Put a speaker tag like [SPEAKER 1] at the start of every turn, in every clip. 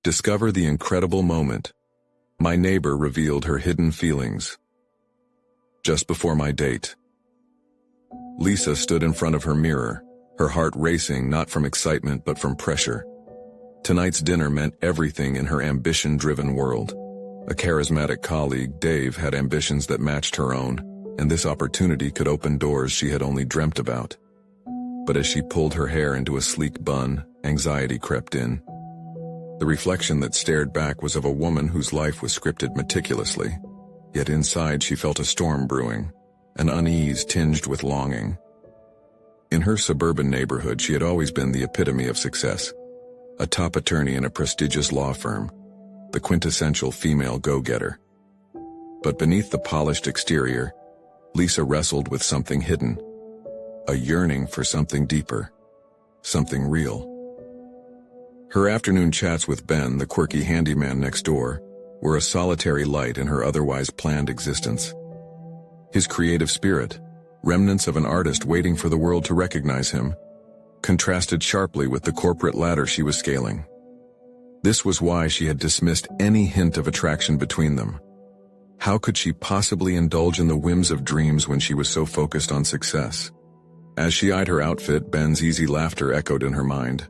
[SPEAKER 1] Discover the incredible moment. My neighbor revealed her hidden feelings. Just before my date, Lisa stood in front of her mirror, her heart racing not from excitement but from pressure. Tonight's dinner meant everything in her ambition-driven world. A charismatic colleague, Dave, had ambitions that matched her own, and this opportunity could open doors she had only dreamt about. But as she pulled her hair into a sleek bun, anxiety crept in. The reflection that stared back was of a woman whose life was scripted meticulously, yet inside she felt a storm brewing, an unease tinged with longing. In her suburban neighborhood, she had always been the epitome of success. A top attorney in a prestigious law firm, the quintessential female go-getter. But beneath the polished exterior, Lisa wrestled with something hidden, a yearning for something deeper, something real. Her afternoon chats with Ben, the quirky handyman next door, were a solitary light in her otherwise planned existence. His creative spirit, remnants of an artist waiting for the world to recognize him, contrasted sharply with the corporate ladder she was scaling. This was why she had dismissed any hint of attraction between them. How could she possibly indulge in the whims of dreams when she was so focused on success? As she eyed her outfit, Ben's easy laughter echoed in her mind.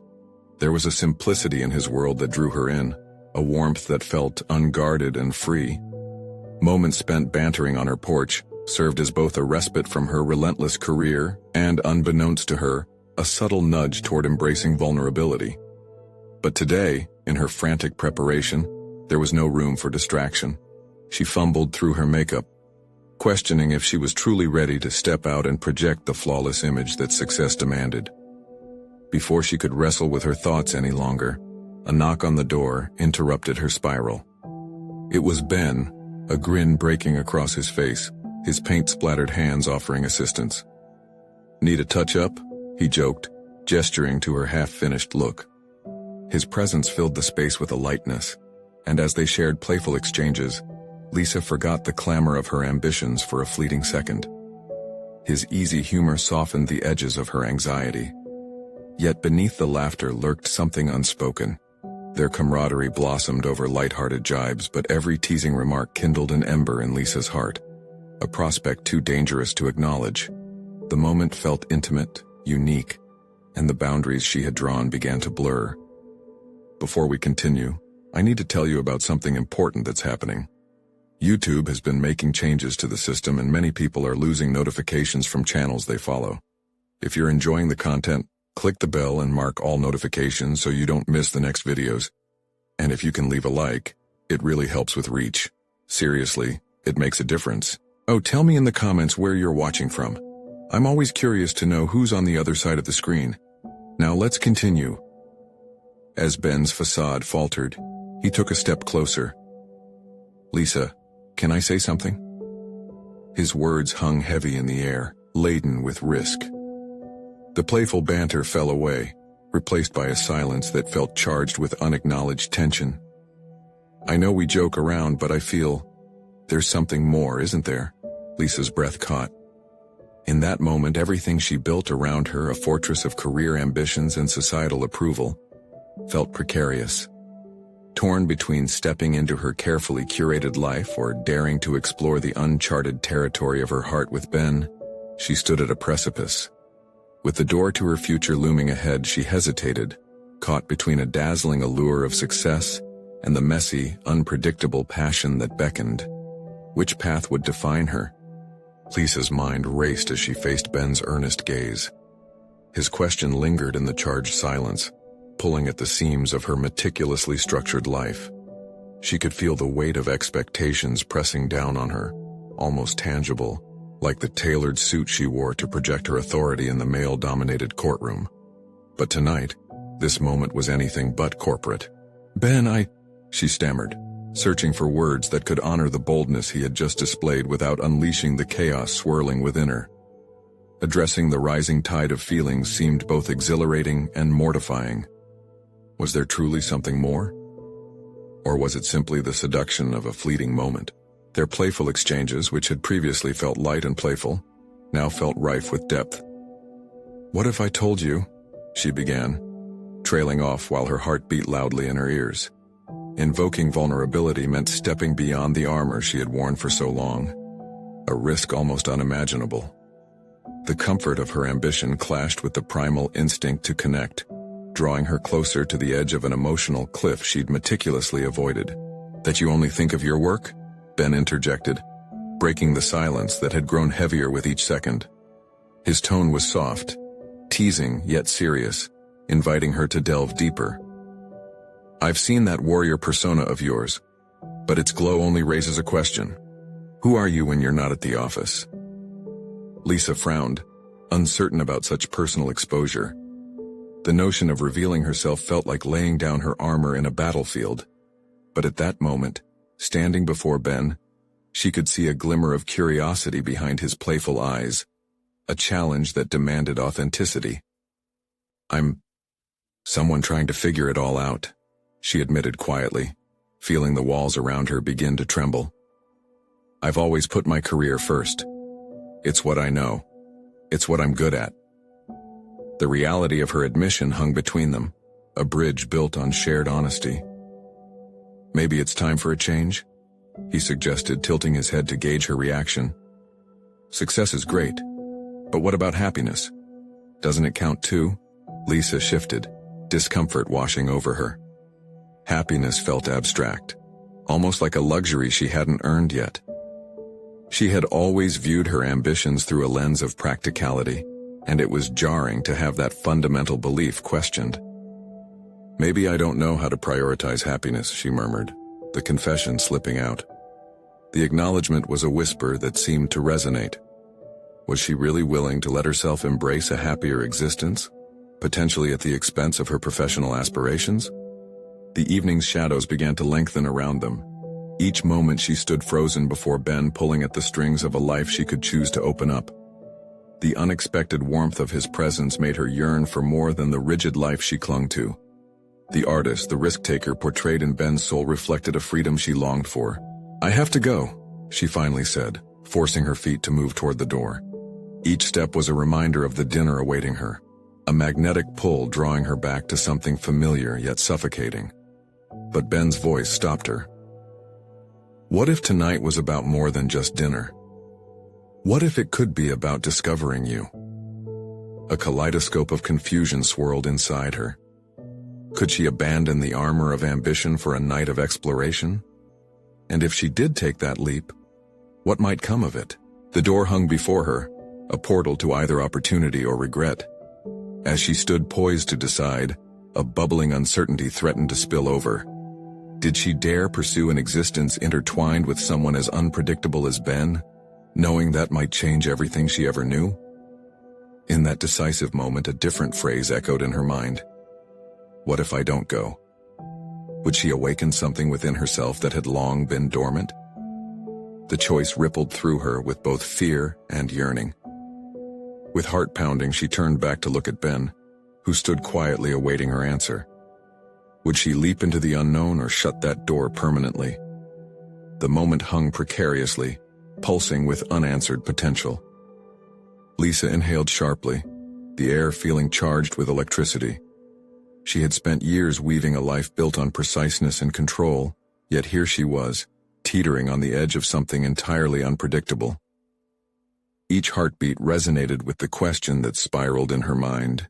[SPEAKER 1] There was a simplicity in his world that drew her in, a warmth that felt unguarded and free. Moments spent bantering on her porch served as both a respite from her relentless career and, unbeknownst to her, a subtle nudge toward embracing vulnerability. But today, in her frantic preparation, there was no room for distraction. She fumbled through her makeup, questioning if she was truly ready to step out and project the flawless image that success demanded. Before she could wrestle with her thoughts any longer, a knock on the door interrupted her spiral. It was Ben, a grin breaking across his face, his paint-splattered hands offering assistance. "Need a touch-up?" he joked, gesturing to her half-finished look. His presence filled the space with a lightness, and as they shared playful exchanges, Lisa forgot the clamor of her ambitions for a fleeting second. His easy humor softened the edges of her anxiety. Yet beneath the laughter lurked something unspoken. Their camaraderie blossomed over light-hearted jibes, but every teasing remark kindled an ember in Lisa's heart, a prospect too dangerous to acknowledge. The moment felt intimate, unique, and the boundaries she had drawn began to blur. Before we continue, I need to tell you about something important that's happening. YouTube has been making changes to the system, and many people are losing notifications from channels they follow. If you're enjoying the content, click the bell and mark all notifications so you don't miss the next videos. And if you can leave a like, it really helps with reach. Seriously, it makes a difference. Oh, tell me in the comments where you're watching from. I'm always curious to know who's on the other side of the screen. Now let's continue. As Ben's facade faltered, he took a step closer. "Lisa, can I say something?" His words hung heavy in the air, laden with risk. The playful banter fell away, replaced by a silence that felt charged with unacknowledged tension. "I know we joke around, but I feel there's something more, isn't there?" Lisa's breath caught. In that moment, everything she built around her, a fortress of career ambitions and societal approval, felt precarious. Torn between stepping into her carefully curated life or daring to explore the uncharted territory of her heart with Ben, she stood at a precipice. With the door to her future looming ahead, she hesitated, caught between a dazzling allure of success and the messy, unpredictable passion that beckoned. Which path would define her? Lisa's mind raced as she faced Ben's earnest gaze. His question lingered in the charged silence, pulling at the seams of her meticulously structured life. She could feel the weight of expectations pressing down on her, almost tangible, like the tailored suit she wore to project her authority in the male-dominated courtroom. But tonight, this moment was anything but corporate. "Ben, she stammered, searching for words that could honor the boldness he had just displayed without unleashing the chaos swirling within her. Addressing the rising tide of feelings seemed both exhilarating and mortifying. Was there truly something more? Or was it simply the seduction of a fleeting moment? Their playful exchanges, which had previously felt light and playful, now felt rife with depth. "What if I told you?" she began, trailing off while her heart beat loudly in her ears. Invoking vulnerability meant stepping beyond the armor she had worn for so long, a risk almost unimaginable. The comfort of her ambition clashed with the primal instinct to connect, drawing her closer to the edge of an emotional cliff she'd meticulously avoided. "That you only think of your work?" Ben interjected, breaking the silence that had grown heavier with each second. His tone was soft, teasing yet serious, inviting her to delve deeper. "I've seen that warrior persona of yours, but its glow only raises a question. Who are you when you're not at the office?" Lisa frowned, uncertain about such personal exposure. The notion of revealing herself felt like laying down her armor in a battlefield. But at that moment, standing before Ben, she could see a glimmer of curiosity behind his playful eyes, a challenge that demanded authenticity. "I'm someone trying to figure it all out," she admitted quietly, feeling the walls around her begin to tremble. "I've always put my career first. It's what I know. It's what I'm good at." The reality of her admission hung between them, a bridge built on shared honesty. "Maybe it's time for a change?" he suggested, tilting his head to gauge her reaction. "Success is great, but what about happiness? Doesn't it count too?" Lisa shifted, discomfort washing over her. Happiness felt abstract, almost like a luxury she hadn't earned yet. She had always viewed her ambitions through a lens of practicality, and it was jarring to have that fundamental belief questioned. "Maybe I don't know how to prioritize happiness," she murmured, the confession slipping out. The acknowledgement was a whisper that seemed to resonate. Was she really willing to let herself embrace a happier existence, potentially at the expense of her professional aspirations? The evening's shadows began to lengthen around them. Each moment she stood frozen before Ben, pulling at the strings of a life she could choose to open up. The unexpected warmth of his presence made her yearn for more than the rigid life she clung to. The artist, the risk-taker portrayed in Ben's soul reflected a freedom she longed for. "I have to go," she finally said, forcing her feet to move toward the door. Each step was a reminder of the dinner awaiting her, a magnetic pull drawing her back to something familiar yet suffocating. But Ben's voice stopped her. What if tonight was about more than just dinner? What if it could be about discovering you? A kaleidoscope of confusion swirled inside her. Could she abandon the armor of ambition for a night of exploration? And if she did take that leap, what might come of it? The door hung before her, a portal to either opportunity or regret. As she stood poised to decide, a bubbling uncertainty threatened to spill over. Did she dare pursue an existence intertwined with someone as unpredictable as Ben, knowing that might change everything she ever knew? In that decisive moment, a different phrase echoed in her mind. What if I don't go? Would she awaken something within herself that had long been dormant? The choice rippled through her with both fear and yearning. With heart pounding, she turned back to look at Ben, who stood quietly awaiting her answer. Would she leap into the unknown or shut that door permanently? The moment hung precariously, pulsing with unanswered potential. Lisa inhaled sharply, the air feeling charged with electricity. She had spent years weaving a life built on preciseness and control, yet here she was, teetering on the edge of something entirely unpredictable. Each heartbeat resonated with the question that spiraled in her mind.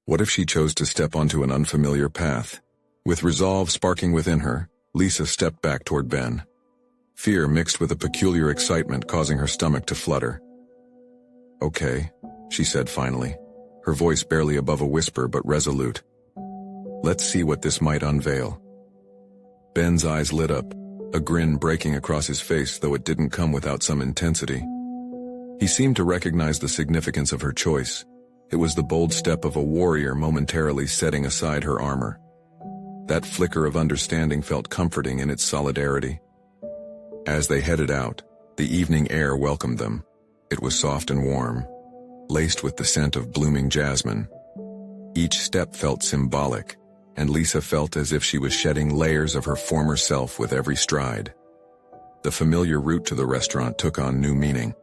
[SPEAKER 1] What if she chose to step onto an unfamiliar path? With resolve sparking within her, Lisa stepped back toward Ben. Fear mixed with a peculiar excitement causing her stomach to flutter. "Okay," she said finally, her voice barely above a whisper but resolute. "Let's see what this might unveil." Ben's eyes lit up, a grin breaking across his face, though it didn't come without some intensity. He seemed to recognize the significance of her choice. It was the bold step of a warrior momentarily setting aside her armor. That flicker of understanding felt comforting in its solidarity. As they headed out, the evening air welcomed them. It was soft and warm, laced with the scent of blooming jasmine. Each step felt symbolic, and Lisa felt as if she was shedding layers of her former self with every stride. The familiar route to the restaurant took on new meaning.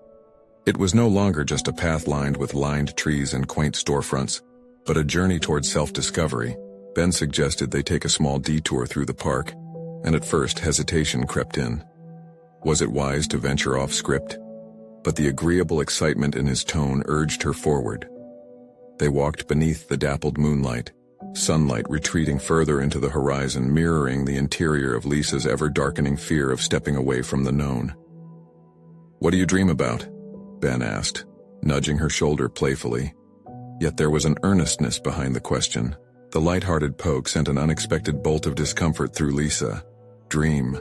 [SPEAKER 1] It was no longer just a path lined with lined trees and quaint storefronts, but a journey towards self-discovery. Ben suggested they take a small detour through the park, and at first hesitation crept in. Was it wise to venture off script? But the agreeable excitement in his tone urged her forward. They walked beneath the dappled moonlight, sunlight retreating further into the horizon, mirroring the interior of Lisa's ever-darkening fear of stepping away from the known. "What do you dream about?" Ben asked, nudging her shoulder playfully. Yet there was an earnestness behind the question. The light-hearted poke sent an unexpected bolt of discomfort through Lisa. Dream.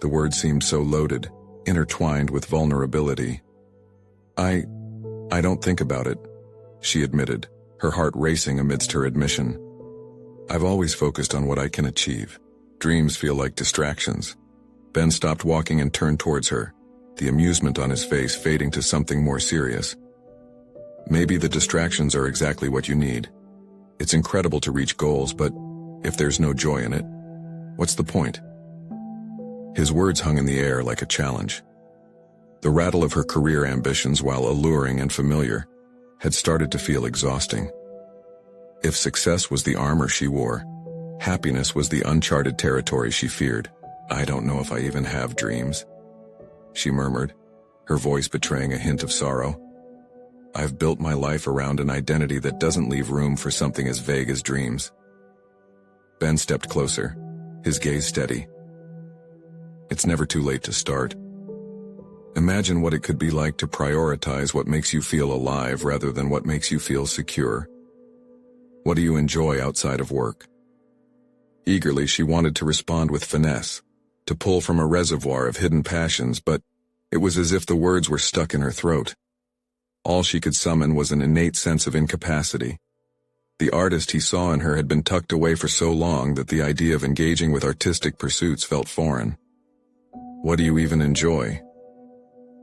[SPEAKER 1] The word seemed so loaded, intertwined with vulnerability. I don't think about it," she admitted, her heart racing amidst her admission. "I've always focused on what I can achieve. Dreams feel like distractions." Ben stopped walking and turned towards her, the amusement on his face fading to something more serious. "Maybe the distractions are exactly what you need. It's incredible to reach goals, but if there's no joy in it, what's the point?" His words hung in the air like a challenge. The rattle of her career ambitions, while alluring and familiar, had started to feel exhausting. If success was the armor she wore, happiness was the uncharted territory she feared. "I don't know if I even have dreams," she murmured, her voice betraying a hint of sorrow. "I've built my life around an identity that doesn't leave room for something as vague as dreams." Ben stepped closer, his gaze steady. "It's never too late to start. Imagine what it could be like to prioritize what makes you feel alive rather than what makes you feel secure. What do you enjoy outside of work?" Eagerly, she wanted to respond with finesse, to pull from a reservoir of hidden passions, but it was as if the words were stuck in her throat. All she could summon was an innate sense of incapacity. The artist he saw in her had been tucked away for so long that the idea of engaging with artistic pursuits felt foreign. "What do you even enjoy?"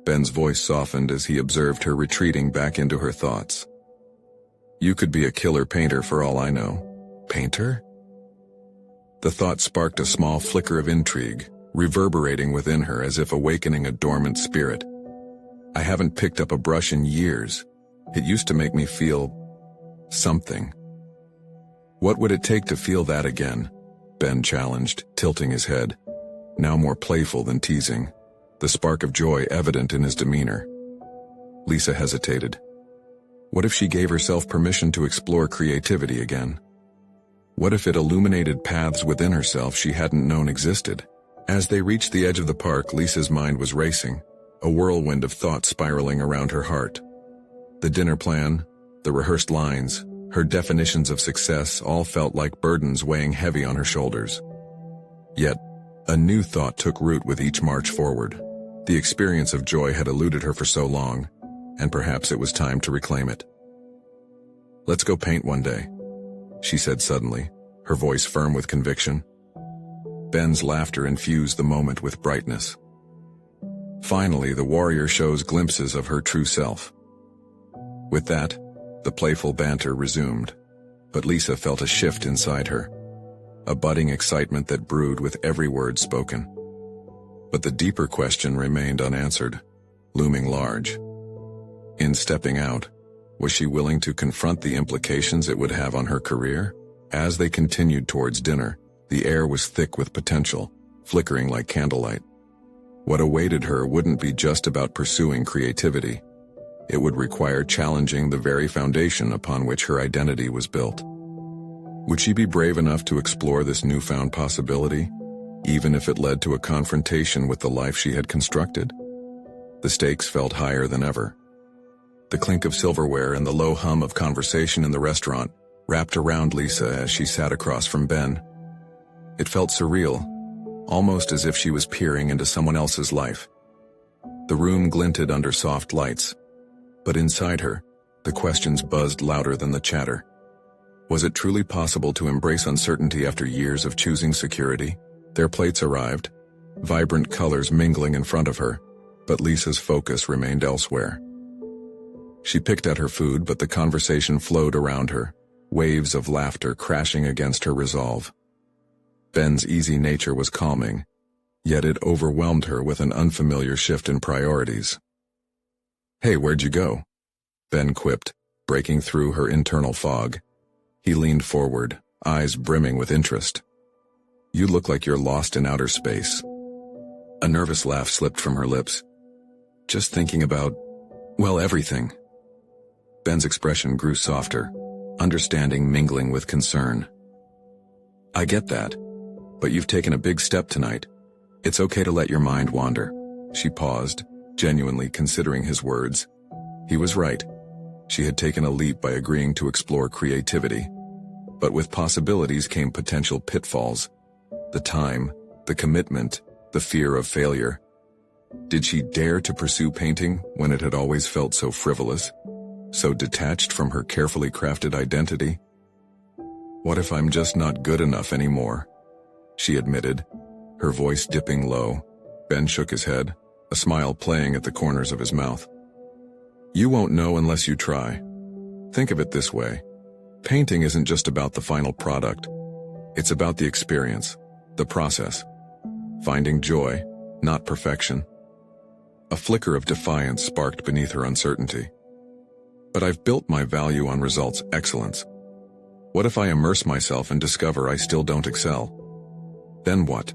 [SPEAKER 1] Ben's voice softened as he observed her retreating back into her thoughts. "You could be a killer painter for all I know." "Painter?" The thought sparked a small flicker of intrigue, reverberating within her as if awakening a dormant spirit. "I haven't picked up a brush in years. It used to make me feel something." "What would it take to feel that again?" Ben challenged, tilting his head, now more playful than teasing, the spark of joy evident in his demeanor. Lisa hesitated. What if she gave herself permission to explore creativity again? What if it illuminated paths within herself she hadn't known existed? As they reached the edge of the park, Lisa's mind was racing, a whirlwind of thoughts spiraling around her heart. The dinner plan, the rehearsed lines, her definitions of success all felt like burdens weighing heavy on her shoulders. Yet, a new thought took root with each march forward. The experience of joy had eluded her for so long, and perhaps it was time to reclaim it. "Let's go paint one day," she said suddenly, her voice firm with conviction. Ben's laughter infused the moment with brightness. Finally, the warrior shows glimpses of her true self. With that, the playful banter resumed, but Lisa felt a shift inside her, a budding excitement that brewed with every word spoken. But the deeper question remained unanswered, looming large. In stepping out, was she willing to confront the implications it would have on her career? As they continued towards dinner, the air was thick with potential, flickering like candlelight. What awaited her wouldn't be just about pursuing creativity. It would require challenging the very foundation upon which her identity was built. Would she be brave enough to explore this newfound possibility, even if it led to a confrontation with the life she had constructed? The stakes felt higher than ever. The clink of silverware and the low hum of conversation in the restaurant wrapped around Lisa as she sat across from Ben. It felt surreal, almost as if she was peering into someone else's life. The room glinted under soft lights, but inside her, the questions buzzed louder than the chatter. Was it truly possible to embrace uncertainty after years of choosing security? Their plates arrived, vibrant colors mingling in front of her, but Lisa's focus remained elsewhere. She picked at her food, but the conversation flowed around her, waves of laughter crashing against her resolve. Ben's easy nature was calming, yet it overwhelmed her with an unfamiliar shift in priorities. "Hey, where'd you go?" Ben quipped, breaking through her internal fog. He leaned forward, eyes brimming with interest. You look like you're lost in outer space." A nervous laugh slipped from her lips. "Just thinking about, well, everything." Ben's expression grew softer, understanding mingling with concern. "I get that, but you've taken a big step tonight. It's okay to let your mind wander." She paused, genuinely considering his words. He was right. She had taken a leap by agreeing to explore creativity. But with possibilities came potential pitfalls. The time, the commitment, the fear of failure. Did she dare to pursue painting when it had always felt so frivolous, so detached from her carefully crafted identity? "What if I'm just not good enough anymore?" she admitted, her voice dipping low. Ben shook his head, a smile playing at the corners of his mouth. "You won't know unless you try. Think of it this way. Painting isn't just about the final product. It's about the experience, the process. Finding joy, not perfection." A flicker of defiance sparked beneath her uncertainty. "But I've built my value on results excellence. What if I immerse myself and discover I still don't excel? Then what?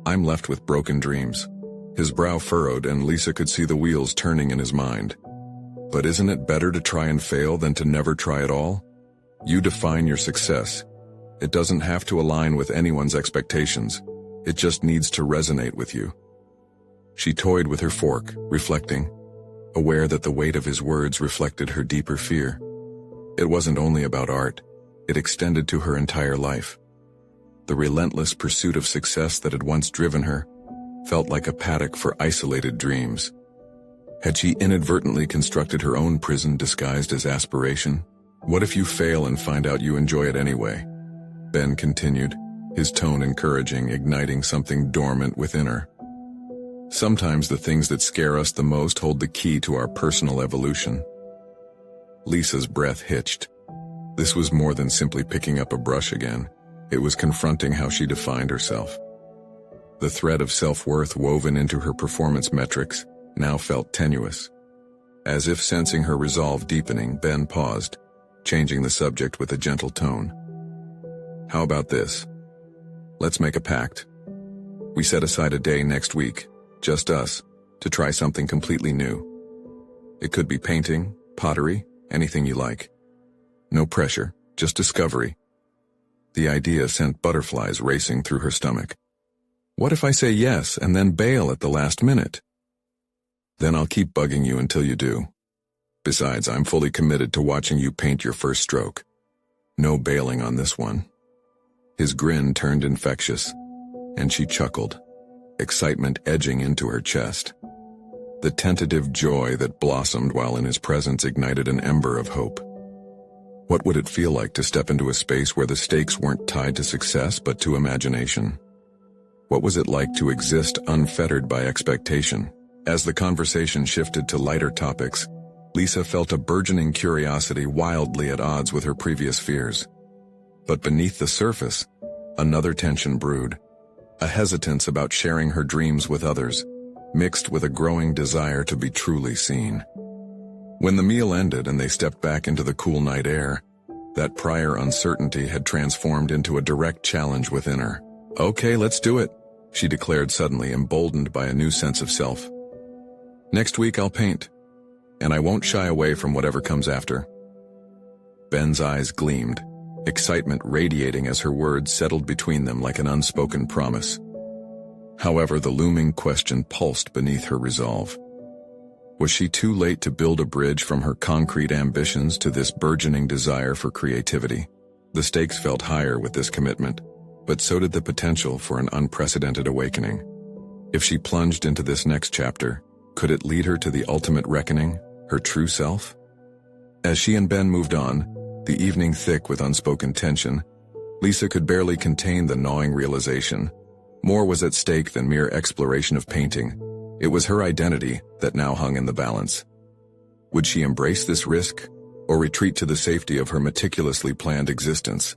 [SPEAKER 1] I'm left with broken dreams." His brow furrowed and Lisa could see the wheels turning in his mind. "But isn't it better to try and fail than to never try at all? You define your success. It doesn't have to align with anyone's expectations. It just needs to resonate with you." She toyed with her fork, reflecting, aware that the weight of his words reflected her deeper fear. It wasn't only about art. It extended to her entire life. The relentless pursuit of success that had once driven her felt like a paddock for isolated dreams. Had she inadvertently constructed her own prison disguised as aspiration? "What if you fail and find out you enjoy it anyway?" Ben continued, his tone encouraging, igniting something dormant within her. "Sometimes the things that scare us the most hold the key to our personal evolution." Lisa's breath hitched. This was more than simply picking up a brush again. It was confronting how she defined herself. The thread of self-worth woven into her performance metrics now felt tenuous. As if sensing her resolve deepening, Ben paused, changing the subject with a gentle tone. "How about this? Let's make a pact. We set aside a day next week, just us, to try something completely new. It could be painting, pottery, anything you like. No pressure, just discovery." The idea sent butterflies racing through her stomach. "What if I say yes and then bail at the last minute?" "Then I'll keep bugging you until you do. Besides, I'm fully committed to watching you paint your first stroke. No bailing on this one." His grin turned infectious, and she chuckled, excitement edging into her chest. The tentative joy that blossomed while in his presence ignited an ember of hope. What would it feel like to step into a space where the stakes weren't tied to success but to imagination? What was it like to exist unfettered by expectation? As the conversation shifted to lighter topics, Lisa felt a burgeoning curiosity wildly at odds with her previous fears. But beneath the surface, another tension brewed, a hesitance about sharing her dreams with others, mixed with a growing desire to be truly seen. When the meal ended and they stepped back into the cool night air, that prior uncertainty had transformed into a direct challenge within her. "Okay, let's do it," she declared suddenly, emboldened by a new sense of self. "Next week I'll paint, and I won't shy away from whatever comes after." Ben's eyes gleamed, excitement radiating as her words settled between them like an unspoken promise. However, the looming question pulsed beneath her resolve. Was she too late to build a bridge from her concrete ambitions to this burgeoning desire for creativity? The stakes felt higher with this commitment, but so did the potential for an unprecedented awakening. If she plunged into this next chapter, could it lead her to the ultimate reckoning, her true self? As she and Ben moved on, the evening thick with unspoken tension, Lisa could barely contain the gnawing realization. More was at stake than mere exploration of painting. It was her identity that now hung in the balance. Would she embrace this risk, or retreat to the safety of her meticulously planned existence?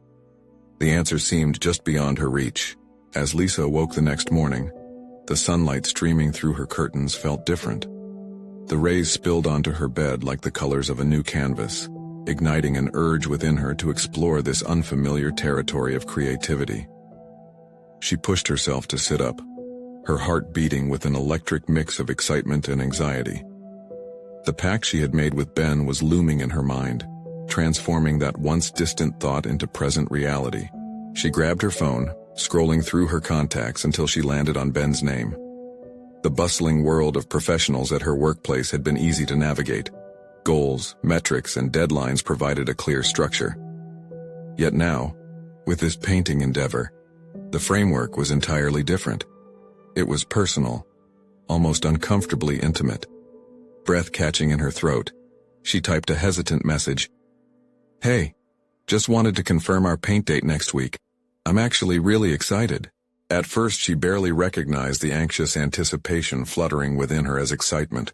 [SPEAKER 1] The answer seemed just beyond her reach. As Lisa awoke the next morning, the sunlight streaming through her curtains felt different. The rays spilled onto her bed like the colors of a new canvas, igniting an urge within her to explore this unfamiliar territory of creativity. She pushed herself to sit up, her heart beating with an electric mix of excitement and anxiety. The pact she had made with Ben was looming in her mind, transforming that once distant thought into present reality. She grabbed her phone, scrolling through her contacts until she landed on Ben's name. The bustling world of professionals at her workplace had been easy to navigate. Goals, metrics, and deadlines provided a clear structure. Yet now, with this painting endeavor, the framework was entirely different. It was personal, almost uncomfortably intimate. Breath catching in her throat, she typed a hesitant message. "Hey, just wanted to confirm our paint date next week. I'm actually really excited." At first she barely recognized the anxious anticipation fluttering within her as excitement.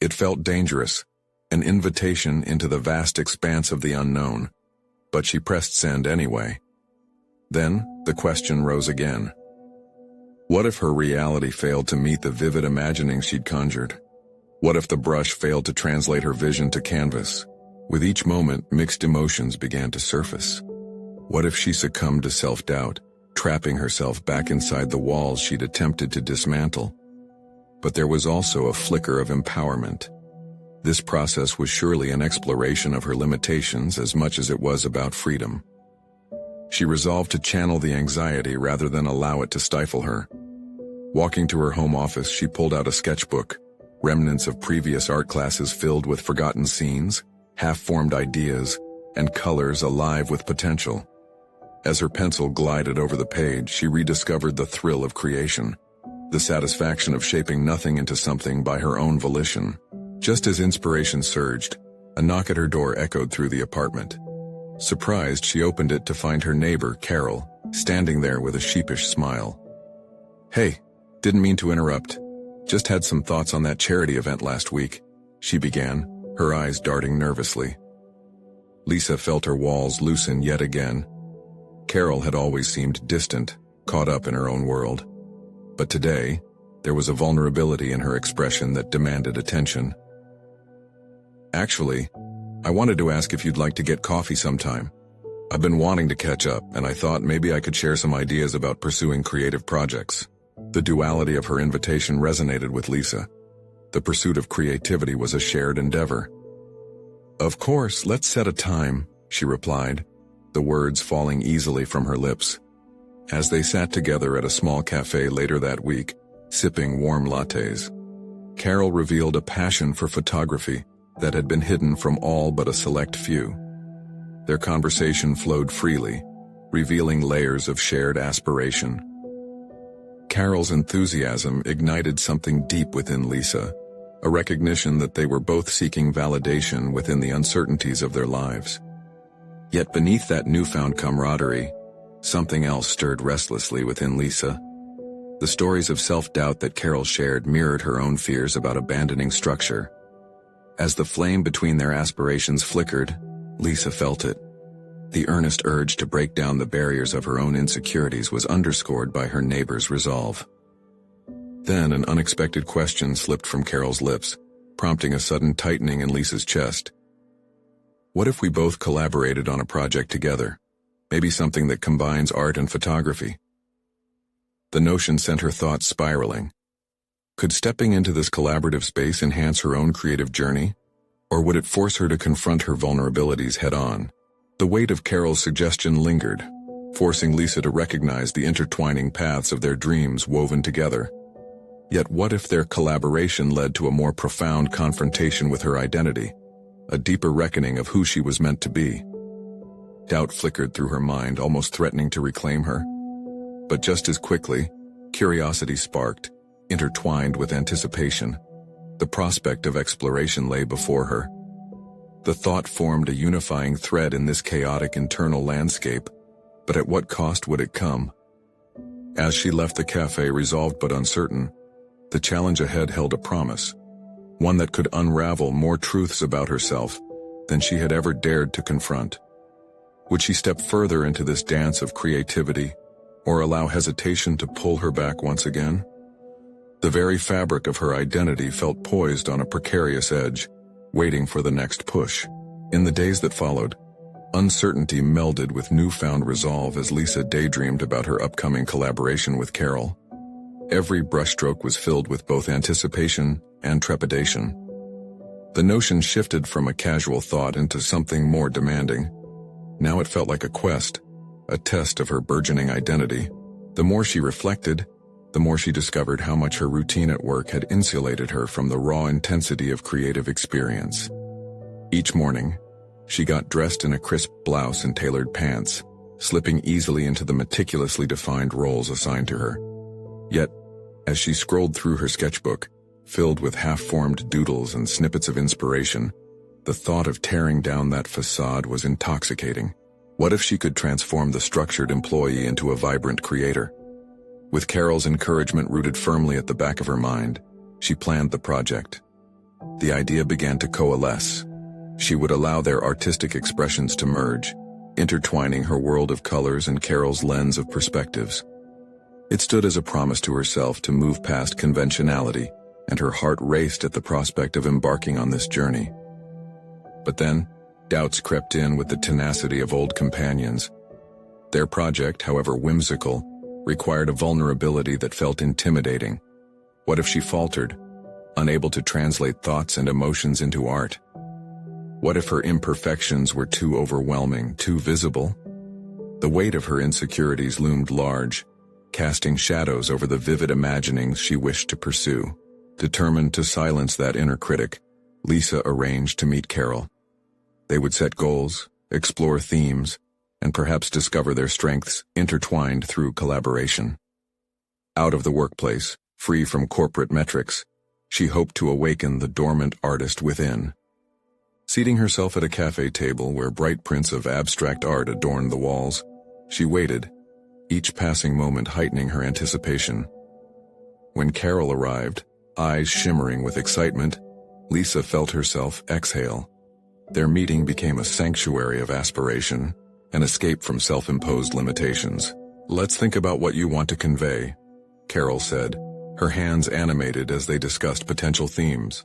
[SPEAKER 1] It felt dangerous, an invitation into the vast expanse of the unknown, but she pressed send anyway. Then, the question rose again. What if her reality failed to meet the vivid imaginings she'd conjured? What if the brush failed to translate her vision to canvas? With each moment, mixed emotions began to surface. What if she succumbed to self-doubt, trapping herself back inside the walls she'd attempted to dismantle? But there was also a flicker of empowerment. This process was surely an exploration of her limitations as much as it was about freedom. She resolved to channel the anxiety rather than allow it to stifle her. Walking to her home office, she pulled out a sketchbook, remnants of previous art classes filled with forgotten scenes, half-formed ideas, and colors alive with potential. As her pencil glided over the page, she rediscovered the thrill of creation, the satisfaction of shaping nothing into something by her own volition. Just as inspiration surged, a knock at her door echoed through the apartment. Surprised, she opened it to find her neighbor, Carol, standing there with a sheepish smile. "Hey, didn't mean to interrupt. Just had some thoughts on that charity event last week," she began, her eyes darting nervously. Lisa felt her walls loosen yet again. Carol had always seemed distant, caught up in her own world. But today, there was a vulnerability in her expression that demanded attention. "Actually, I wanted to ask if you'd like to get coffee sometime. I've been wanting to catch up, and I thought maybe I could share some ideas about pursuing creative projects." The duality of her invitation resonated with Lisa. The pursuit of creativity was a shared endeavor. "Of course, let's set a time," she replied, the words falling easily from her lips. As they sat together at a small cafe later that week, sipping warm lattes, Carol revealed a passion for photography that had been hidden from all but a select few. Their conversation flowed freely, revealing layers of shared aspiration. Carol's enthusiasm ignited something deep within Lisa, a recognition that they were both seeking validation within the uncertainties of their lives. Yet beneath that newfound camaraderie, something else stirred restlessly within Lisa. The stories of self-doubt that Carol shared mirrored her own fears about abandoning structure. As the flame between their aspirations flickered, Lisa felt it. The earnest urge to break down the barriers of her own insecurities was underscored by her neighbor's resolve. Then an unexpected question slipped from Carol's lips, prompting a sudden tightening in Lisa's chest. "What if we both collaborated on a project together? Maybe something that combines art and photography?" The notion sent her thoughts spiraling. Could stepping into this collaborative space enhance her own creative journey? Or would it force her to confront her vulnerabilities head-on? The weight of Carol's suggestion lingered, forcing Lisa to recognize the intertwining paths of their dreams woven together. Yet what if their collaboration led to a more profound confrontation with her identity, a deeper reckoning of who she was meant to be? Doubt flickered through her mind, almost threatening to reclaim her. But just as quickly, curiosity sparked, intertwined with anticipation. The prospect of exploration lay before her. The thought formed a unifying thread in this chaotic internal landscape, but at what cost would it come? As she left the cafe resolved but uncertain, the challenge ahead held a promise, one that could unravel more truths about herself than she had ever dared to confront. Would she step further into this dance of creativity, or allow hesitation to pull her back once again? The very fabric of her identity felt poised on a precarious edge, waiting for the next push. In the days that followed, Uncertainty melded with newfound resolve as Lisa daydreamed about her upcoming collaboration with Carol. Every brushstroke was filled with both anticipation and trepidation. The notion shifted from a casual thought into something more demanding. Now it felt like a quest, a test of her burgeoning identity. The more she reflected, the more she discovered how much her routine at work had insulated her from the raw intensity of creative experience. Each morning, she got dressed in a crisp blouse and tailored pants, slipping easily into the meticulously defined roles assigned to her. Yet, as she scrolled through her sketchbook, filled with half-formed doodles and snippets of inspiration, the thought of tearing down that facade was intoxicating. What if she could transform the structured employee into a vibrant creator? With Carol's encouragement rooted firmly at the back of her mind, she planned the project. The idea began to coalesce. She would allow their artistic expressions to merge, intertwining her world of colors and Carol's lens of perspectives. It stood as a promise to herself to move past conventionality, and her heart raced at the prospect of embarking on this journey. But then, doubts crept in with the tenacity of old companions. Their project, however whimsical, required a vulnerability that felt intimidating. What if she faltered, unable to translate thoughts and emotions into art? What if her imperfections were too overwhelming, too visible? The weight of her insecurities loomed large, casting shadows over the vivid imaginings she wished to pursue. Determined to silence that inner critic, Lisa arranged to meet Carol. They would set goals, explore themes, and perhaps discover their strengths intertwined through collaboration. Out of the workplace, free from corporate metrics, she hoped to awaken the dormant artist within. Seating herself at a cafe table where bright prints of abstract art adorned the walls, she waited, each passing moment heightening her anticipation. When Carol arrived, eyes shimmering with excitement, Lisa felt herself exhale. Their meeting became a sanctuary of aspiration, an escape from self-imposed limitations. "Let's think about what you want to convey," Carol said, her hands animated as they discussed potential themes.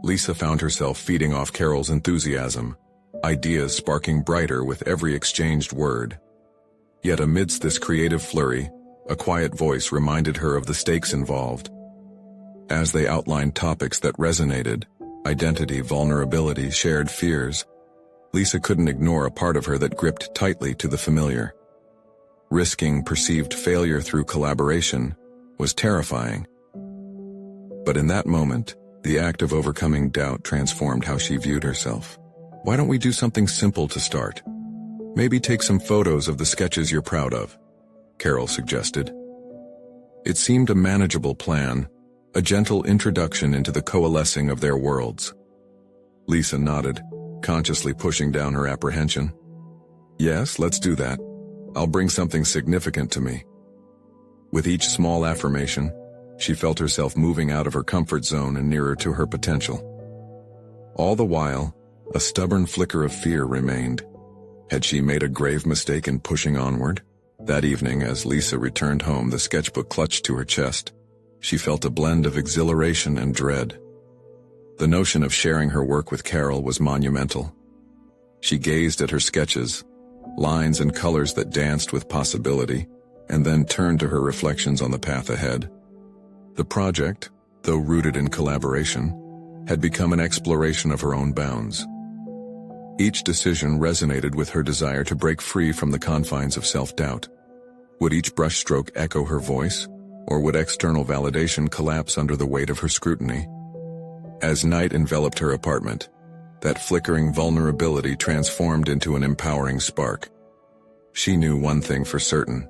[SPEAKER 1] Lisa found herself feeding off Carol's enthusiasm, ideas sparking brighter with every exchanged word. Yet amidst this creative flurry, a quiet voice reminded her of the stakes involved. As they outlined topics that resonated, identity, vulnerability, shared fears, Lisa couldn't ignore a part of her that gripped tightly to the familiar. Risking perceived failure through collaboration was terrifying. But in that moment, the act of overcoming doubt transformed how she viewed herself. "Why don't we do something simple to start? Maybe take some photos of the sketches you're proud of," Carol suggested. It seemed a manageable plan, a gentle introduction into the coalescing of their worlds. Lisa nodded, consciously pushing down her apprehension. "Yes, let's do that. I'll bring something significant to me." With each small affirmation, she felt herself moving out of her comfort zone and nearer to her potential. All the while, a stubborn flicker of fear remained. Had she made a grave mistake in pushing onward? That evening, as Lisa returned home, the sketchbook clutched to her chest. She felt a blend of exhilaration and dread. The notion of sharing her work with Carol was monumental. She gazed at her sketches, lines and colors that danced with possibility, and then turned to her reflections on the path ahead. The project, though rooted in collaboration, had become an exploration of her own bounds. Each decision resonated with her desire to break free from the confines of self-doubt. Would each brushstroke echo her voice, or would external validation collapse under the weight of her scrutiny? As night enveloped her apartment, that flickering vulnerability transformed into an empowering spark. She knew one thing for certain.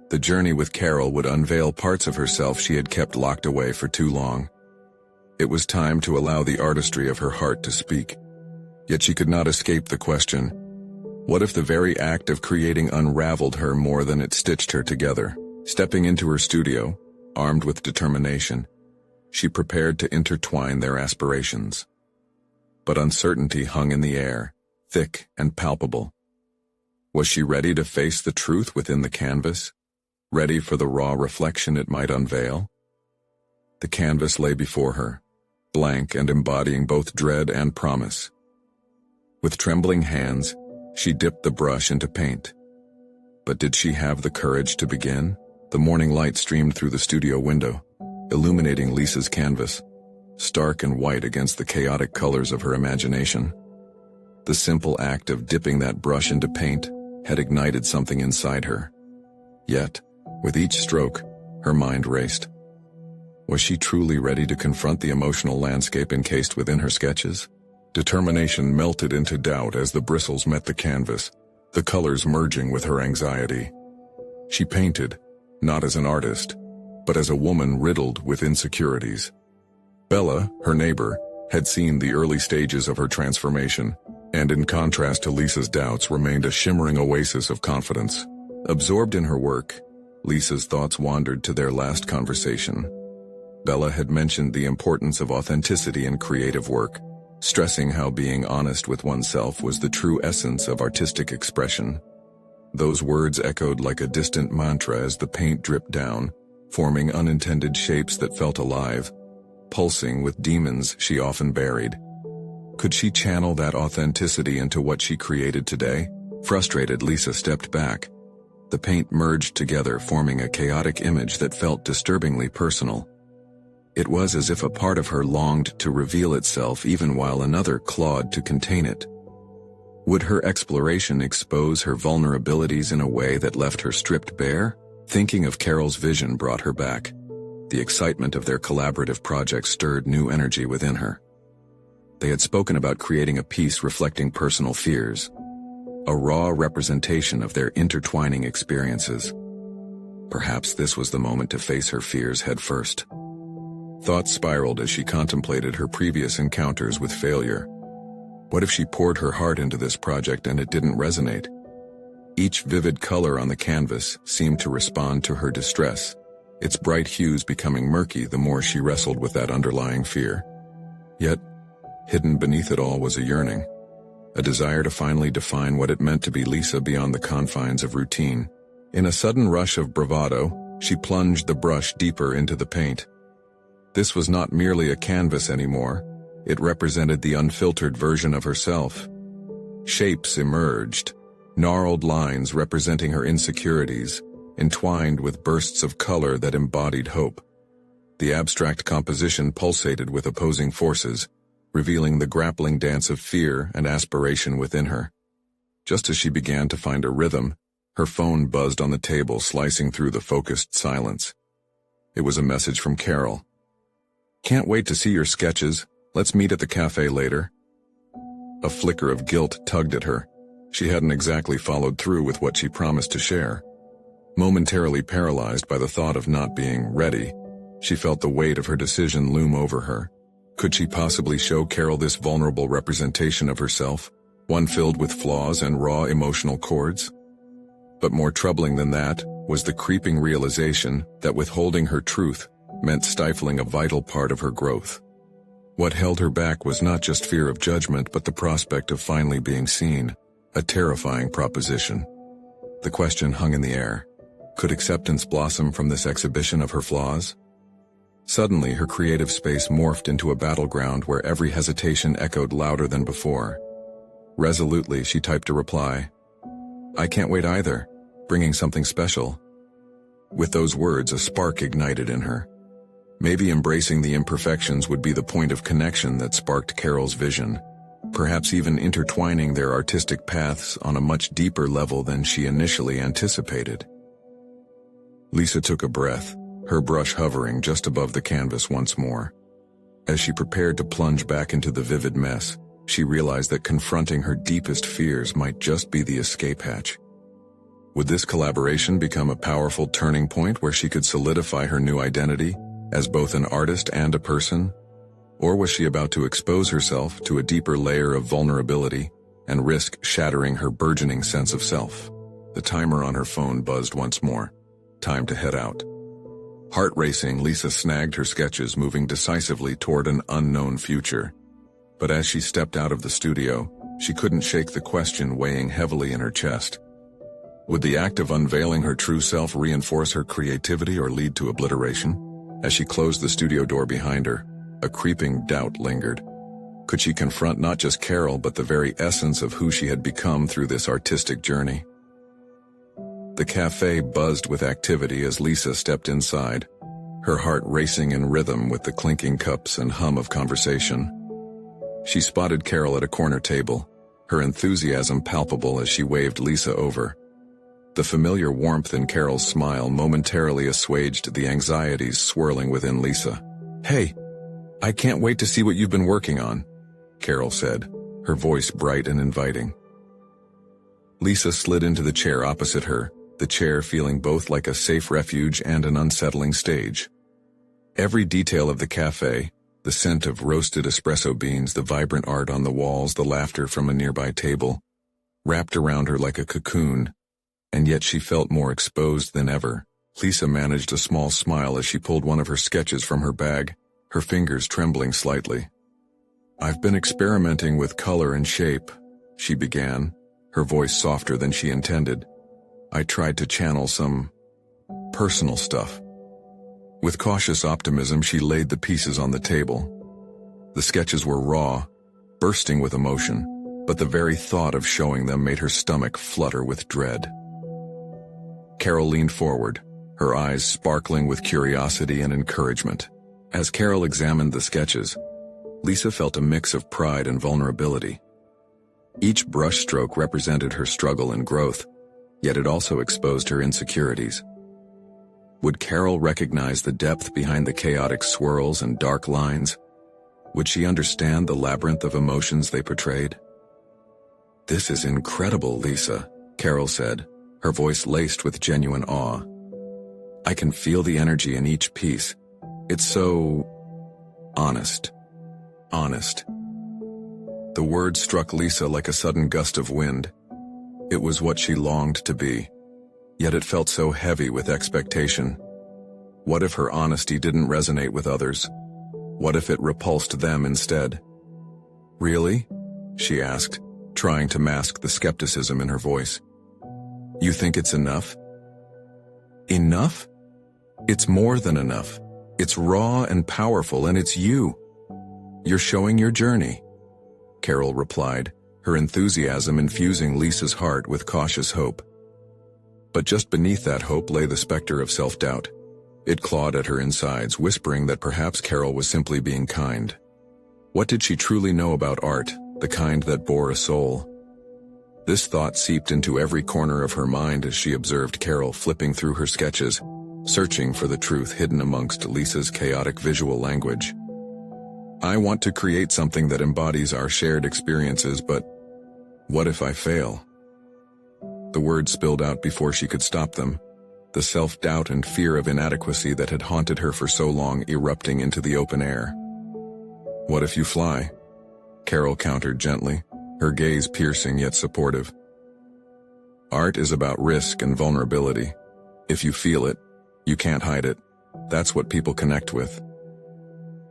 [SPEAKER 1] The journey with Carol would unveil parts of herself she had kept locked away for too long. It was time to allow the artistry of her heart to speak. Yet she could not escape the question, what if the very act of creating unraveled her more than it stitched her together? Stepping into her studio, armed with determination, she prepared to intertwine their aspirations. But uncertainty hung in the air, thick and palpable. Was she ready to face the truth within the canvas? Ready for the raw reflection it might unveil? The canvas lay before her, blank and embodying both dread and promise. With trembling hands, She dipped the brush into paint. But did she have the courage to begin? The morning light streamed through the studio window, illuminating Lisa's canvas, stark and white against the chaotic colors of her imagination. The simple act of dipping that brush into paint had ignited something inside her. Yet, with each stroke, her mind raced. Was she truly ready to confront the emotional landscape encased within her sketches? Determination melted into doubt as the bristles met the canvas, the colors merging with her anxiety. She painted, not as an artist, but as a woman riddled with insecurities. Bella, her neighbor, had seen the early stages of her transformation, and in contrast to Lisa's doubts remained a shimmering oasis of confidence. Absorbed in her work, Lisa's thoughts wandered to their last conversation. Bella had mentioned the importance of authenticity in creative work, stressing how being honest with oneself was the true essence of artistic expression. Those words echoed like a distant mantra as the paint dripped down, forming unintended shapes that felt alive, pulsing with demons she often buried. Could she channel that authenticity into what she created today? Frustrated, Lisa stepped back. The paint merged together, forming a chaotic image that felt disturbingly personal. It was as if a part of her longed to reveal itself even while another clawed to contain it. Would her exploration expose her vulnerabilities in a way that left her stripped bare? Thinking of Carol's vision brought her back. The excitement of their collaborative project stirred new energy within her. They had spoken about creating a piece reflecting personal fears, a raw representation of their intertwining experiences. Perhaps this was the moment to face her fears head first. Thoughts spiraled as she contemplated her previous encounters with failure. What if she poured her heart into this project and it didn't resonate? Each vivid color on the canvas seemed to respond to her distress, its bright hues becoming murky the more she wrestled with that underlying fear. Yet, hidden beneath it all was a yearning, a desire to finally define what it meant to be Lisa beyond the confines of routine. In a sudden rush of bravado, she plunged the brush deeper into the paint. This was not merely a canvas anymore, it represented the unfiltered version of herself. Shapes emerged, gnarled lines representing her insecurities, entwined with bursts of color that embodied hope. The abstract composition pulsated with opposing forces, revealing the grappling dance of fear and aspiration within her. Just as she began to find a rhythm, her phone buzzed on the table, slicing through the focused silence. It was a message from Carol. "Can't wait to see your sketches. Let's meet at the cafe later." A flicker of guilt tugged at her. She hadn't exactly followed through with what she promised to share. Momentarily paralyzed by the thought of not being ready, she felt the weight of her decision loom over her. Could she possibly show Carol this vulnerable representation of herself, one filled with flaws and raw emotional chords? But more troubling than that was the creeping realization that withholding her truth meant stifling a vital part of her growth. What held her back was not just fear of judgment but the prospect of finally being seen, a terrifying proposition. The question hung in the air. Could acceptance blossom from this exhibition of her flaws? Suddenly, her creative space morphed into a battleground where every hesitation echoed louder than before. Resolutely, she typed a reply. "I can't wait either, bringing something special." With those words, a spark ignited in her. Maybe embracing the imperfections would be the point of connection that sparked Carol's vision, perhaps even intertwining their artistic paths on a much deeper level than she initially anticipated. Lisa took a breath, her brush hovering just above the canvas once more. As she prepared to plunge back into the vivid mess, she realized that confronting her deepest fears might just be the escape hatch. Would this collaboration become a powerful turning point where she could solidify her new identity as both an artist and a person? Or was she about to expose herself to a deeper layer of vulnerability and risk shattering her burgeoning sense of self? The timer on her phone buzzed once more. Time to head out. Heart racing, Lisa snagged her sketches, moving decisively toward an unknown future. But as she stepped out of the studio, she couldn't shake the question weighing heavily in her chest. Would the act of unveiling her true self reinforce her creativity or lead to obliteration? As she closed the studio door behind her, a creeping doubt lingered. Could she confront not just Carol but the very essence of who she had become through this artistic journey? The cafe buzzed with activity as Lisa stepped inside, her heart racing in rhythm with the clinking cups and hum of conversation. She spotted Carol at a corner table, her enthusiasm palpable as she waved Lisa over. The familiar warmth in Carol's smile momentarily assuaged the anxieties swirling within Lisa. "Hey, I can't wait to see what you've been working on," Carol said, her voice bright and inviting. Lisa slid into the chair opposite her, the chair feeling both like a safe refuge and an unsettling stage. Every detail of the cafe, the scent of roasted espresso beans, the vibrant art on the walls, the laughter from a nearby table, wrapped around her like a cocoon, and yet she felt more exposed than ever. Lisa managed a small smile as she pulled one of her sketches from her bag, her fingers trembling slightly. "I've been experimenting with color and shape," she began, her voice softer than she intended. "I tried to channel some personal stuff." With cautious optimism, she laid the pieces on the table. The sketches were raw, bursting with emotion, but the very thought of showing them made her stomach flutter with dread. Carol leaned forward, her eyes sparkling with curiosity and encouragement. As Carol examined the sketches, Lisa felt a mix of pride and vulnerability. Each brushstroke represented her struggle and growth, yet it also exposed her insecurities. Would Carol recognize the depth behind the chaotic swirls and dark lines? Would she understand the labyrinth of emotions they portrayed? "This is incredible, Lisa," Carol said, her voice laced with genuine awe. "I can feel the energy in each piece. It's so honest. Honest." The word struck Lisa like a sudden gust of wind. It was what she longed to be, yet it felt so heavy with expectation. What if her honesty didn't resonate with others? What if it repulsed them instead? "Really?" she asked, trying to mask the skepticism in her voice. "You think it's enough?" "Enough? It's more than enough. It's raw and powerful, and it's you. You're showing your journey," Carol replied, her enthusiasm infusing Lisa's heart with cautious hope. But just beneath that hope lay the specter of self-doubt. It clawed at her insides, whispering that perhaps Carol was simply being kind. What did she truly know about art, the kind that bore a soul? This thought seeped into every corner of her mind as she observed Carol flipping through her sketches, searching for the truth hidden amongst Lisa's chaotic visual language. "I want to create something that embodies our shared experiences, but what if I fail?" The words spilled out before she could stop them, the self-doubt and fear of inadequacy that had haunted her for so long erupting into the open air. "What if you fly?" Carol countered gently, her gaze piercing yet supportive. "Art is about risk and vulnerability. If you feel it, you can't hide it. That's what people connect with."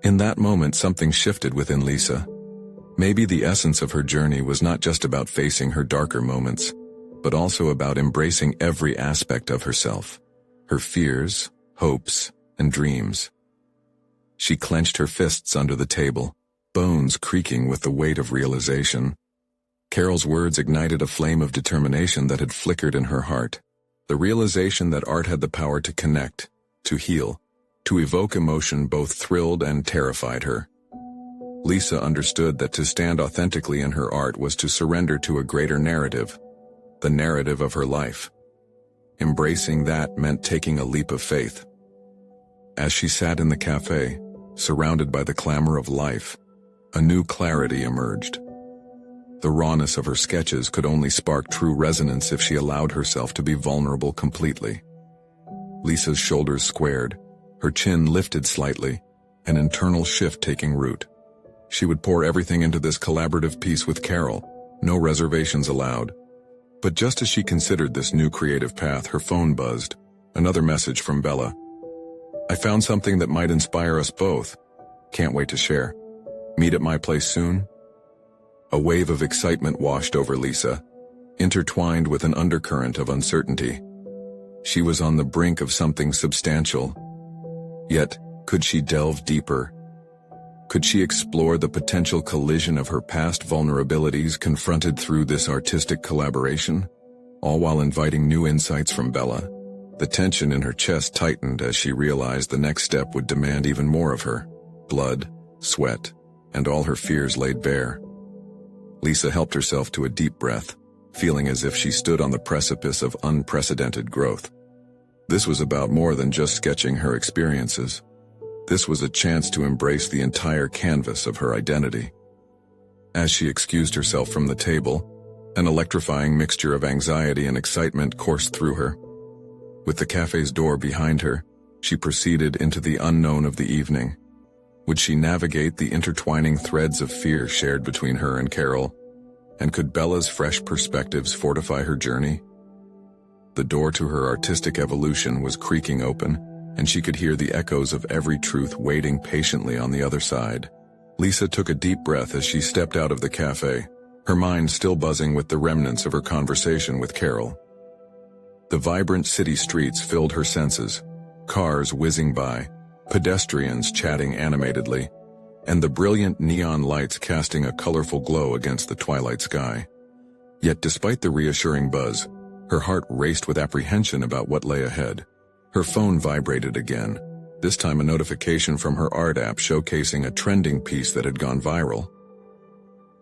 [SPEAKER 1] In that moment, something shifted within Lisa. Maybe the essence of her journey was not just about facing her darker moments, but also about embracing every aspect of herself, her fears, hopes, and dreams. She clenched her fists under the table, bones creaking with the weight of realization. Carol's words ignited a flame of determination that had flickered in her heart. The realization that art had the power to connect, to heal, to evoke emotion both thrilled and terrified her. Lisa understood that to stand authentically in her art was to surrender to a greater narrative, the narrative of her life. Embracing that meant taking a leap of faith. As she sat in the cafe, surrounded by the clamor of life, a new clarity emerged. The rawness of her sketches could only spark true resonance if she allowed herself to be vulnerable completely. Lisa's shoulders squared, her chin lifted slightly, an internal shift taking root. She would pour everything into this collaborative piece with Carol, no reservations allowed. But just as she considered this new creative path, her phone buzzed. Another message from Bella. "I found something that might inspire us both. Can't wait to share. Meet at my place soon?" A wave of excitement washed over Lisa, intertwined with an undercurrent of uncertainty. She was on the brink of something substantial. Yet, could she delve deeper? Could she explore the potential collision of her past vulnerabilities confronted through this artistic collaboration, all while inviting new insights from Bella? The tension in her chest tightened as she realized the next step would demand even more of her. Blood, sweat, and all her fears laid bare. Lisa helped herself to a deep breath, feeling as if she stood on the precipice of unprecedented growth. This was about more than just sketching her experiences. This was a chance to embrace the entire canvas of her identity. As she excused herself from the table, an electrifying mixture of anxiety and excitement coursed through her. With the cafe's door behind her, she proceeded into the unknown of the evening. Would she navigate the intertwining threads of fear shared between her and Carol? And could Bella's fresh perspectives fortify her journey? The door to her artistic evolution was creaking open, and she could hear the echoes of every truth waiting patiently on the other side. Lisa took a deep breath as she stepped out of the cafe, her mind still buzzing with the remnants of her conversation with Carol. The vibrant city streets filled her senses, cars whizzing by, pedestrians chatting animatedly, and the brilliant neon lights casting a colorful glow against the twilight sky. Yet despite the reassuring buzz, her heart raced with apprehension about what lay ahead. Her phone vibrated again, this time a notification from her art app showcasing a trending piece that had gone viral.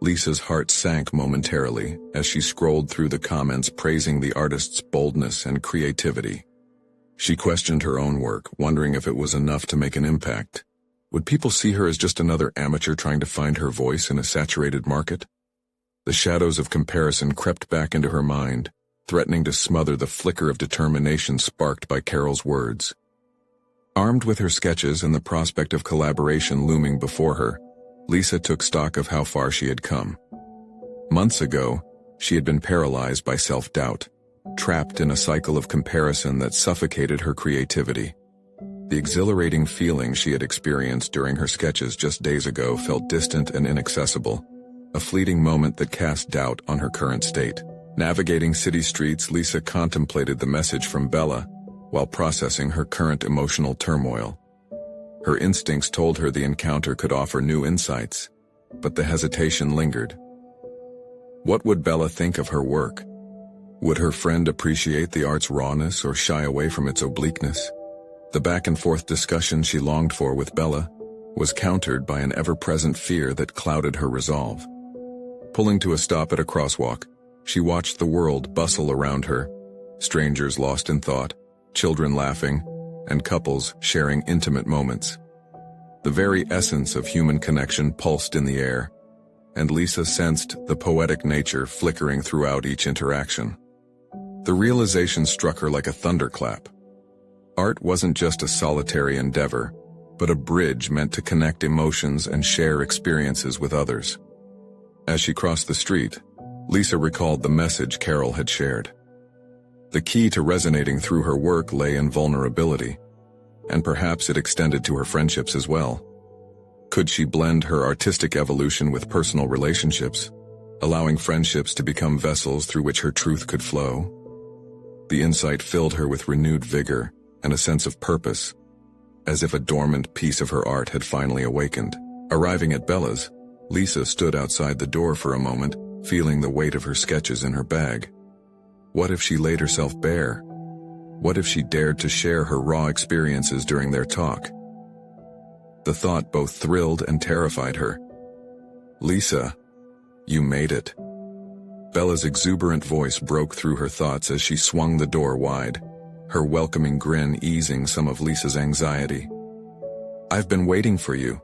[SPEAKER 1] Lisa's heart sank momentarily as she scrolled through the comments praising the artist's boldness and creativity. She questioned her own work, wondering if it was enough to make an impact. Would people see her as just another amateur trying to find her voice in a saturated market? The shadows of comparison crept back into her mind, threatening to smother the flicker of determination sparked by Carol's words. Armed with her sketches and the prospect of collaboration looming before her, Lisa took stock of how far she had come. Months ago, she had been paralyzed by self-doubt, trapped in a cycle of comparison that suffocated her creativity. The exhilarating feeling she had experienced during her sketches just days ago felt distant and inaccessible, a fleeting moment that cast doubt on her current state. Navigating city streets, Lisa contemplated the message from Bella while processing her current emotional turmoil. Her instincts told her the encounter could offer new insights, but the hesitation lingered. What would Bella think of her work? Would her friend appreciate the art's rawness or shy away from its obliqueness? The back-and-forth discussion she longed for with Bella was countered by an ever-present fear that clouded her resolve. Pulling to a stop at a crosswalk, she watched the world bustle around her, strangers lost in thought, children laughing, and couples sharing intimate moments. The very essence of human connection pulsed in the air, and Lisa sensed the poetic nature flickering throughout each interaction. The realization struck her like a thunderclap. Art wasn't just a solitary endeavor, but a bridge meant to connect emotions and share experiences with others. As she crossed the street, Lisa recalled the message Carol had shared. The key to resonating through her work lay in vulnerability, and perhaps it extended to her friendships as well. Could she blend her artistic evolution with personal relationships, allowing friendships to become vessels through which her truth could flow? The insight filled her with renewed vigor and a sense of purpose, as if a dormant piece of her art had finally awakened. Arriving at Bella's, Lisa stood outside the door for a moment, feeling the weight of her sketches in her bag. What if she laid herself bare? What if she dared to share her raw experiences during their talk? The thought both thrilled and terrified her. "Lisa, you made it." Bella's exuberant voice broke through her thoughts as she swung the door wide, her welcoming grin easing some of Lisa's anxiety. "I've been waiting for you.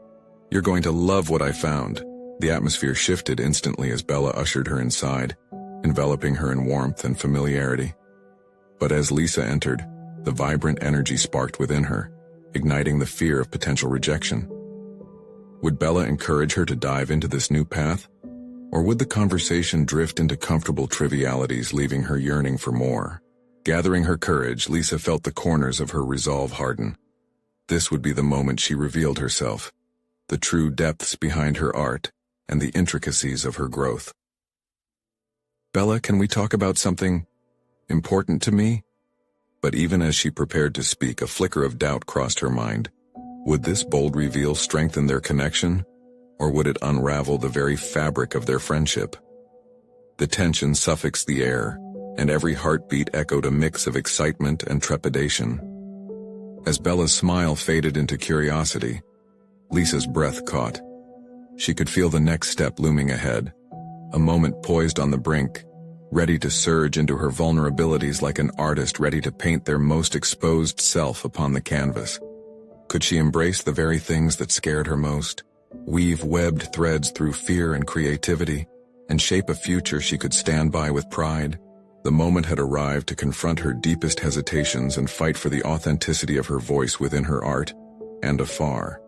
[SPEAKER 1] You're going to love what I found." The atmosphere shifted instantly as Bella ushered her inside, enveloping her in warmth and familiarity. But as Lisa entered, the vibrant energy sparked within her, igniting the fear of potential rejection. Would Bella encourage her to dive into this new path? Or would the conversation drift into comfortable trivialities, leaving her yearning for more? Gathering her courage, Lisa felt the corners of her resolve harden. This would be the moment she revealed herself, the true depths behind her art, and the intricacies of her growth. "Bella, can we talk about something important to me?" But even as she prepared to speak, a flicker of doubt crossed her mind. Would this bold reveal strengthen their connection, or would it unravel the very fabric of their friendship? The tension suffused the air, and every heartbeat echoed a mix of excitement and trepidation. As Bella's smile faded into curiosity, Lisa's breath caught. She could feel the next step looming ahead, a moment poised on the brink, ready to surge into her vulnerabilities like an artist ready to paint their most exposed self upon the canvas. Could she embrace the very things that scared her most, weave webbed threads through fear and creativity, and shape a future she could stand by with pride? The moment had arrived to confront her deepest hesitations and fight for the authenticity of her voice within her art and afar.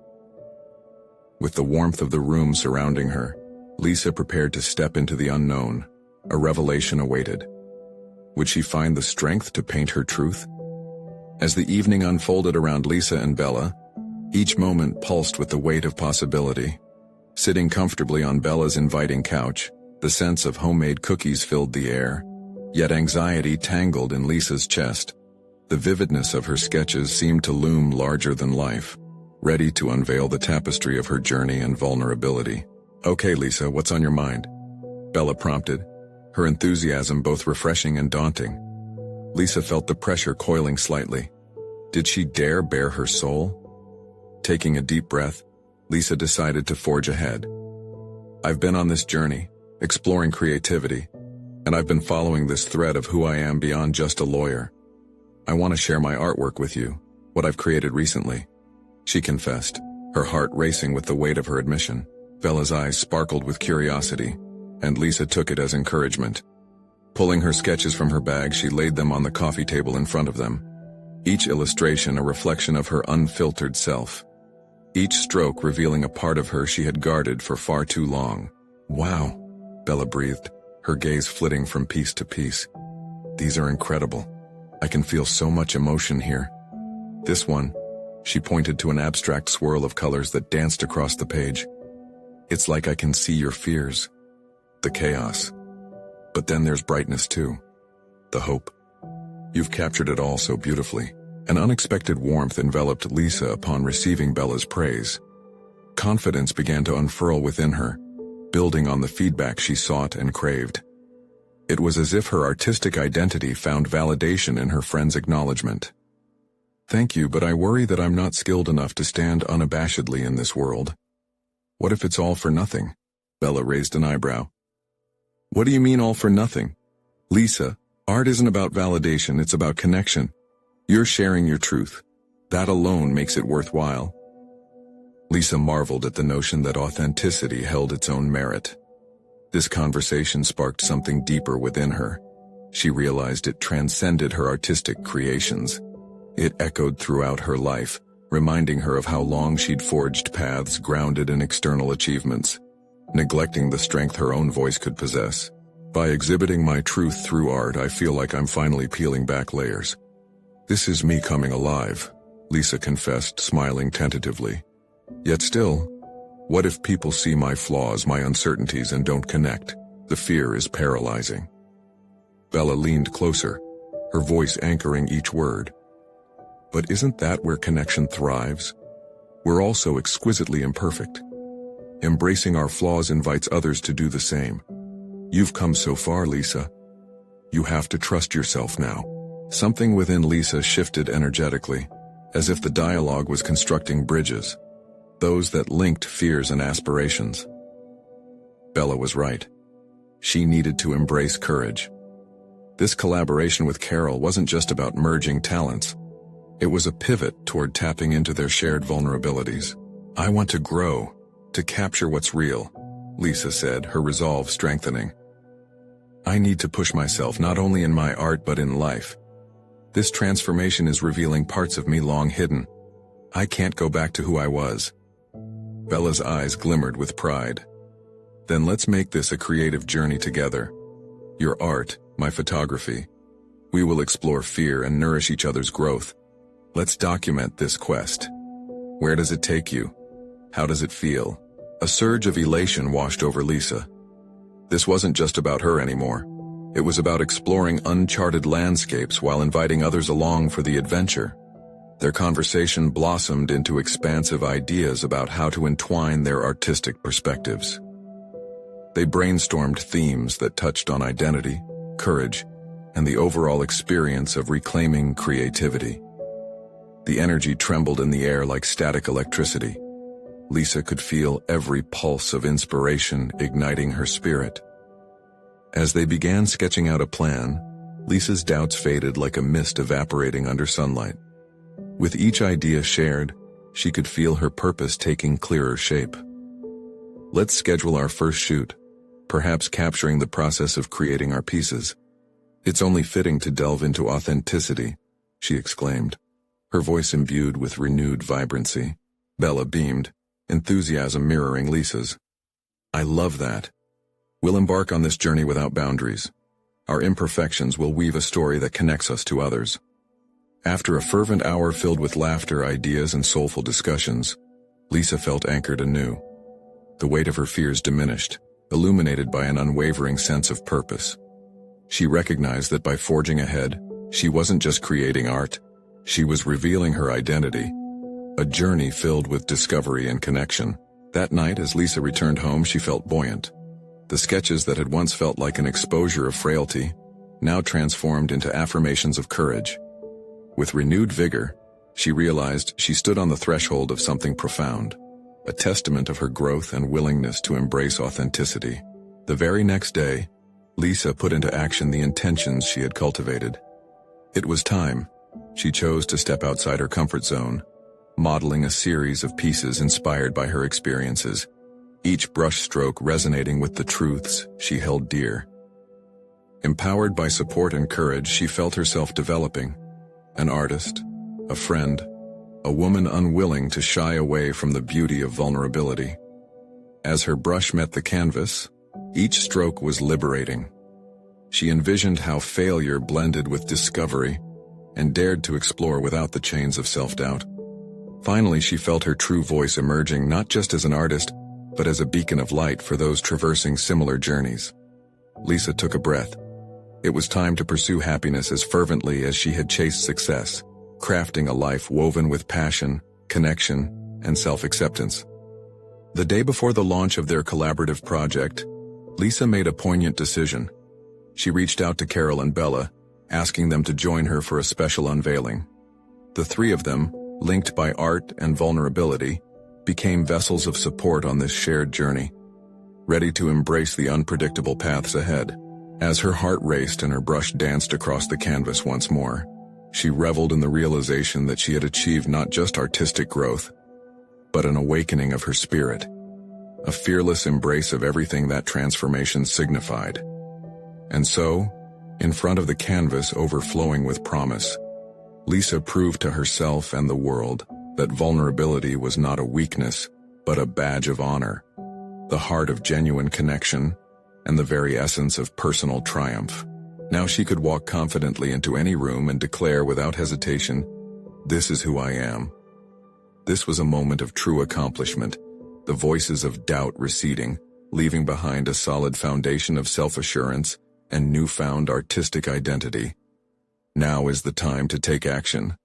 [SPEAKER 1] With the warmth of the room surrounding her, Lisa prepared to step into the unknown. A revelation awaited. Would she find the strength to paint her truth? As the evening unfolded around Lisa and Bella, each moment pulsed with the weight of possibility. Sitting comfortably on Bella's inviting couch, the sense of homemade cookies filled the air, yet anxiety tangled in Lisa's chest. The vividness of her sketches seemed to loom larger than life, ready to unveil the tapestry of her journey and vulnerability. "Okay, Lisa, what's on your mind?" Bella prompted, her enthusiasm both refreshing and daunting. Lisa felt the pressure coiling slightly. Did she dare bare her soul? Taking a deep breath, Lisa decided to forge ahead. "I've been on this journey, exploring creativity, and I've been following this thread of who I am beyond just a lawyer. I want to share my artwork with you, what I've created recently," she confessed, her heart racing with the weight of her admission. Bella's eyes sparkled with curiosity, and Lisa took it as encouragement. Pulling her sketches from her bag, she laid them on the coffee table in front of them, each illustration a reflection of her unfiltered self, each stroke revealing a part of her she had guarded for far too long. "Wow," Bella breathed, her gaze flitting from piece to piece. "These are incredible. I can feel so much emotion here. This one," she pointed to an abstract swirl of colors that danced across the page. "It's like I can see your fears, the chaos. But then there's brightness too, the hope. You've captured it all so beautifully." An unexpected warmth enveloped Lisa upon receiving Bella's praise. Confidence began to unfurl within her, building on the feedback she sought and craved. It was as if her artistic identity found validation in her friend's acknowledgement. "Thank you, but I worry that I'm not skilled enough to stand unabashedly in this world." "What if it's all for nothing?" Bella raised an eyebrow. "What do you mean all for nothing?" "Lisa, art isn't about validation, it's about connection. You're sharing your truth. That alone makes it worthwhile." Lisa marveled at the notion that authenticity held its own merit. This conversation sparked something deeper within her. She realized it transcended her artistic creations. It echoed throughout her life, reminding her of how long she'd forged paths grounded in external achievements, neglecting the strength her own voice could possess. "By exhibiting my truth through art, I feel like I'm finally peeling back layers. This is me coming alive," Lisa confessed, smiling tentatively. "Yet still, what if people see my flaws, my uncertainties, and don't connect? The fear is paralyzing." Bella leaned closer, her voice anchoring each word. "But isn't that where connection thrives? We're all so exquisitely imperfect. Embracing our flaws invites others to do the same. You've come so far, Lisa. You have to trust yourself now." Something within Lisa shifted energetically, as if the dialogue was constructing bridges, those that linked fears and aspirations. Bella was right. She needed to embrace courage. This collaboration with Carol wasn't just about merging talents. It was a pivot toward tapping into their shared vulnerabilities. "I want to grow, to capture what's real," Lisa said, her resolve strengthening. "I need to push myself not only in my art but in life. This transformation is revealing parts of me long hidden. I can't go back to who I was." Bella's eyes glimmered with pride. "Then let's make this a creative journey together. Your art, my photography. We will explore fear and nourish each other's growth. Let's document this quest. Where does it take you? How does it feel?" A surge of elation washed over Lisa. This wasn't just about her anymore. It was about exploring uncharted landscapes while inviting others along for the adventure. Their conversation blossomed into expansive ideas about how to entwine their artistic perspectives. They brainstormed themes that touched on identity, courage, and the overall experience of reclaiming creativity. The energy trembled in the air like static electricity. Lisa could feel every pulse of inspiration igniting her spirit. As they began sketching out a plan, Lisa's doubts faded like a mist evaporating under sunlight. With each idea shared, she could feel her purpose taking clearer shape. Let's schedule our first shoot, perhaps capturing the process of creating our pieces. It's only fitting to delve into authenticity, she exclaimed, her voice imbued with renewed vibrancy. Bella beamed, enthusiasm mirroring Lisa's. I love that. We'll embark on this journey without boundaries. Our imperfections will weave a story that connects us to others. After a fervent hour filled with laughter, ideas, and soulful discussions, Lisa felt anchored anew. The weight of her fears diminished, illuminated by an unwavering sense of purpose. She recognized that by forging ahead, she wasn't just creating art, she was revealing her identity, a journey filled with discovery and connection. That night, as Lisa returned home, she felt buoyant. The sketches that had once felt like an exposure of frailty, now transformed into affirmations of courage. With renewed vigor, she realized she stood on the threshold of something profound, a testament of her growth and willingness to embrace authenticity. The very next day, Lisa put into action the intentions she had cultivated. It was time. She chose to step outside her comfort zone, modeling a series of pieces inspired by her experiences, each brushstroke resonating with the truths she held dear. Empowered by support and courage, she felt herself developing. An artist, a friend, a woman unwilling to shy away from the beauty of vulnerability. As her brush met the canvas, each stroke was liberating. She envisioned how failure blended with discovery and dared to explore without the chains of self-doubt. Finally, she felt her true voice emerging not just as an artist, but as a beacon of light for those traversing similar journeys. Lisa took a breath. It was time to pursue happiness as fervently as she had chased success, crafting a life woven with passion, connection, and self-acceptance. The day before the launch of their collaborative project, Lisa made a poignant decision. She reached out to Carol and Bella, asking them to join her for a special unveiling. The three of them, linked by art and vulnerability, became vessels of support on this shared journey, ready to embrace the unpredictable paths ahead. As her heart raced and her brush danced across the canvas once more, she reveled in the realization that she had achieved not just artistic growth, but an awakening of her spirit, a fearless embrace of everything that transformation signified. And so, in front of the canvas overflowing with promise, Lisa proved to herself and the world that vulnerability was not a weakness, but a badge of honor, the heart of genuine connection, and the very essence of personal triumph. Now she could walk confidently into any room and declare without hesitation, "This is who I am." This was a moment of true accomplishment, the voices of doubt receding, leaving behind a solid foundation of self-assurance and newfound artistic identity. Now is the time to take action.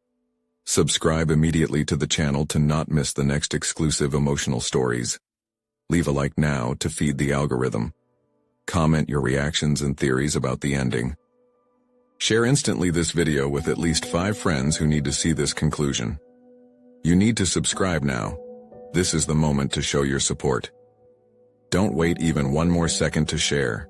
[SPEAKER 1] Subscribe immediately to the channel to not miss the next exclusive emotional stories. Leave a like now to feed the algorithm. Comment your reactions and theories about the ending. Share instantly this video with at least 5 friends who need to see this conclusion. You need to subscribe now. This is the moment to show your support. Don't wait even one more second to share.